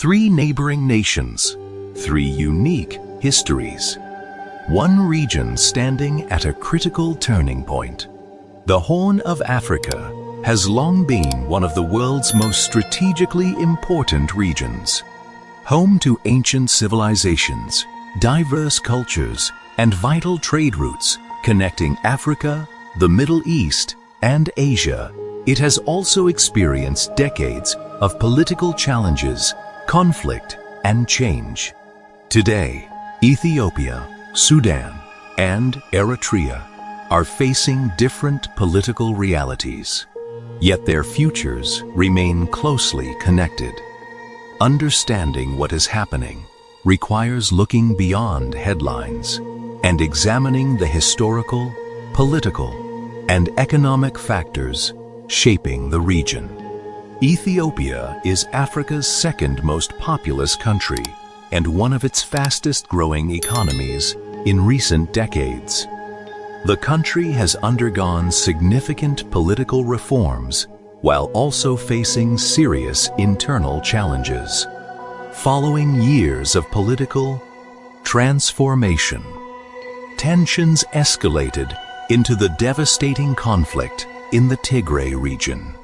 Three neighboring nations, three unique histories. One region standing at a critical turning point. The Horn of Africa has long been one of the world's most strategically important regions. Home to ancient civilizations, diverse cultures, and vital trade routes connecting Africa, the Middle East, and Asia, it has also experienced decades of political challenges, conflict, and change. Today, Ethiopia, Sudan, and Eritrea are facing different political realities, yet their futures remain closely connected. Understanding what is happening requires looking beyond headlines and examining the historical, political, and economic factors shaping the region. Ethiopia is Africa's second most populous country and one of its fastest growing economies in recent decades. The country has undergone significant political reforms while also facing serious internal challenges. Following years of political transformation, tensions escalated into the devastating conflict in the Tigray region.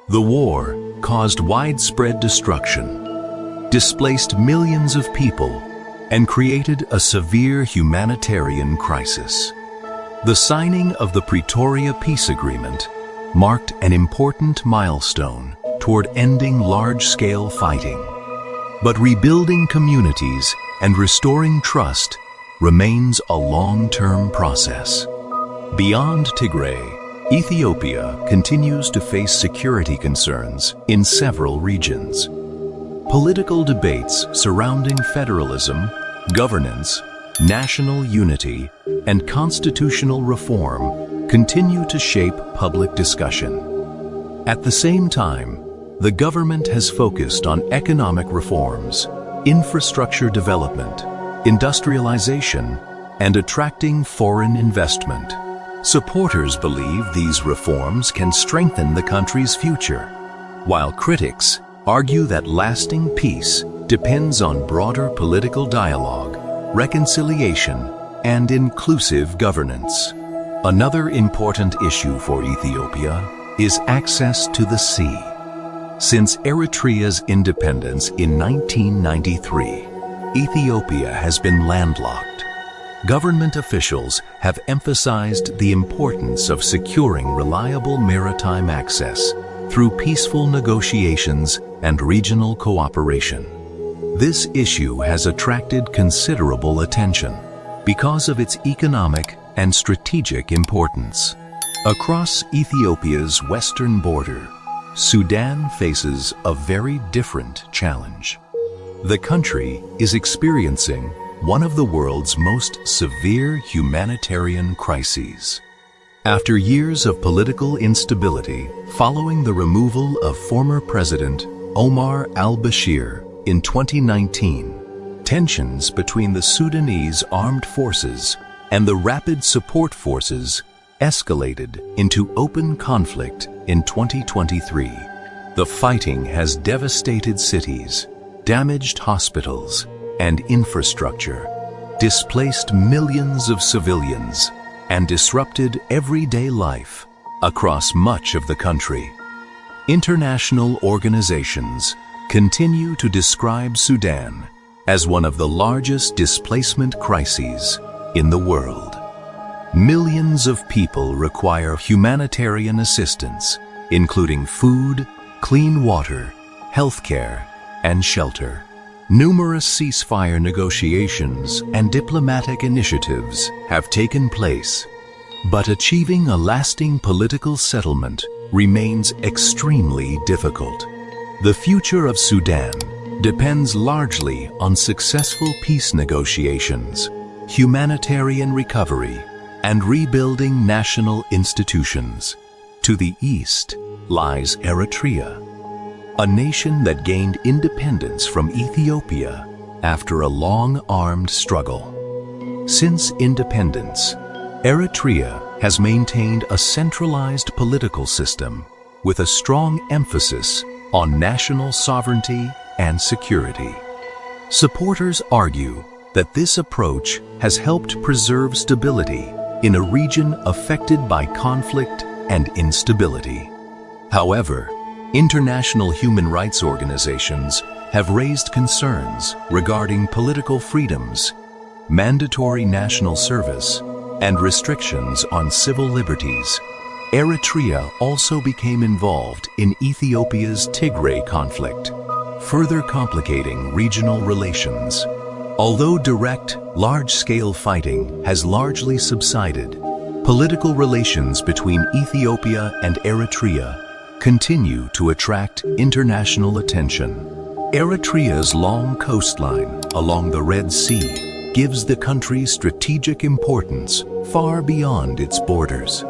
The war caused widespread destruction, displaced millions of people, and created a severe humanitarian crisis. The signing of the Pretoria Peace Agreement marked an important milestone toward ending large-scale fighting. But rebuilding communities and restoring trust remains a long-term process. Beyond Tigray, Ethiopia continues to face security concerns in several regions. Political debates surrounding federalism, governance, national unity, and constitutional reform continue to shape public discussion. At the same time, the government has focused on economic reforms, infrastructure development, industrialization, and attracting foreign investment. Supporters believe these reforms can strengthen the country's future, while critics argue that lasting peace depends on broader political dialogue, reconciliation, and inclusive governance. Another important issue for Ethiopia is access to the sea. Since Eritrea's independence in 1993, Ethiopia has been landlocked. Government officials have emphasized the importance of securing reliable maritime access through peaceful negotiations and regional cooperation. This issue has attracted considerable attention because of its economic and strategic importance. Across Ethiopia's western border, Sudan faces a very different challenge. The country is experiencing one of the world's most severe humanitarian crises. After years of political instability following the removal of former President Omar al-Bashir in 2019, tensions between the Sudanese armed forces and the Rapid Support Forces escalated into open conflict in 2023. The fighting has devastated cities, damaged hospitals and infrastructure, displaced millions of civilians, and disrupted everyday life across much of the country. International organizations continue to describe Sudan as one of the largest displacement crises in the world. Millions of people require humanitarian assistance, including food, clean water, healthcare, and shelter. Numerous ceasefire negotiations and diplomatic initiatives have taken place, but achieving a lasting political settlement remains extremely difficult. The future of Sudan depends largely on successful peace negotiations, humanitarian recovery, and rebuilding national institutions. To the east lies Eritrea, a nation that gained independence from Ethiopia after a long armed struggle. Since independence, Eritrea has maintained a centralized political system with a strong emphasis on national sovereignty and security. Supporters argue that this approach has helped preserve stability in a region affected by conflict and instability. However, international human rights organizations have raised concerns regarding political freedoms, mandatory national service, and restrictions on civil liberties. Eritrea also became involved in Ethiopia's Tigray conflict, further complicating regional relations. Although direct, large-scale fighting has largely subsided, political relations between Ethiopia and Eritrea continue to attract international attention. Eritrea's long coastline along the Red Sea gives the country strategic importance far beyond its borders,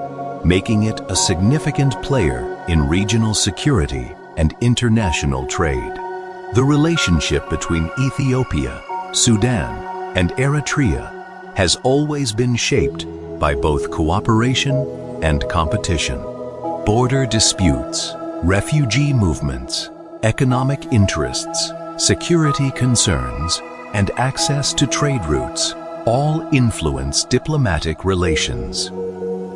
making it a significant player in regional security and international trade. The relationship between Ethiopia, Sudan, and Eritrea has always been shaped by both cooperation and competition. Border disputes, refugee movements, economic interests, security concerns, and access to trade routes all influence diplomatic relations.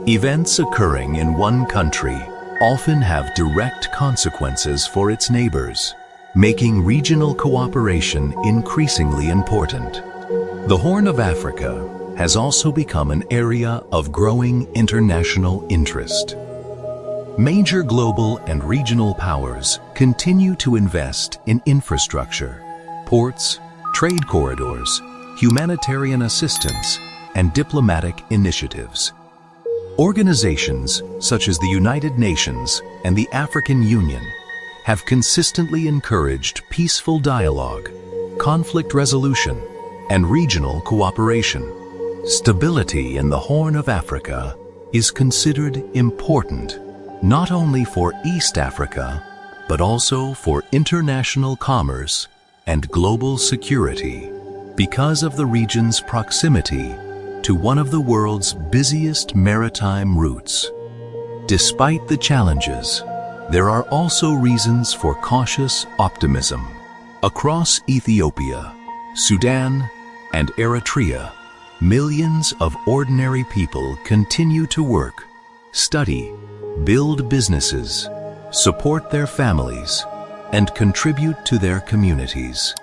Events occurring in one country often have direct consequences for its neighbors, making regional cooperation increasingly important. The Horn of Africa has also become an area of growing international interest. Major global and regional powers continue to invest in infrastructure, ports, trade corridors, humanitarian assistance, and diplomatic initiatives. Organizations such as the United Nations and the African Union have consistently encouraged peaceful dialogue, conflict resolution, and regional cooperation. Stability in the Horn of Africa is considered important not only for East Africa, but also for international commerce and global security because of the region's proximity to one of the world's busiest maritime routes. Despite the challenges, there are also reasons for cautious optimism. Across Ethiopia, Sudan, and Eritrea, millions of ordinary people continue to work, study, build businesses, support their families, and contribute to their communities.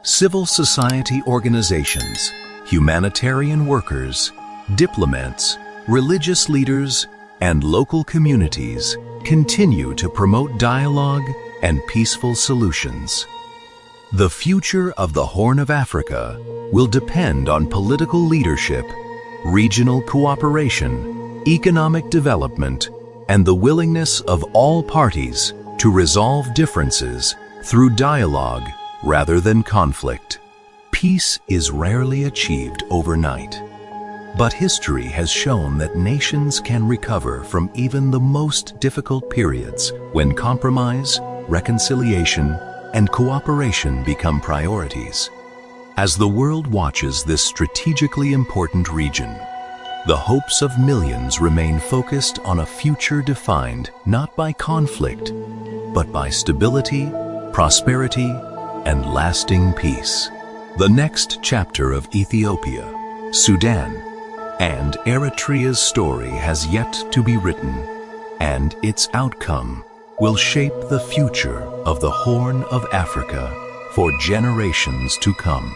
Civil society organizations, humanitarian workers, diplomats, religious leaders, and local communities continue to promote dialogue and peaceful solutions. The future of the Horn of Africa will depend on political leadership, regional cooperation, economic development, and the willingness of all parties to resolve differences through dialogue rather than conflict. Peace is rarely achieved overnight, but history has shown that nations can recover from even the most difficult periods when compromise, reconciliation, and cooperation become priorities. As the world watches this strategically important region, the hopes of millions remain focused on a future defined not by conflict, but by stability, prosperity, and lasting peace. The next chapter of Ethiopia, Sudan, and Eritrea's story has yet to be written, and its outcome will shape the future of the Horn of Africa for generations to come.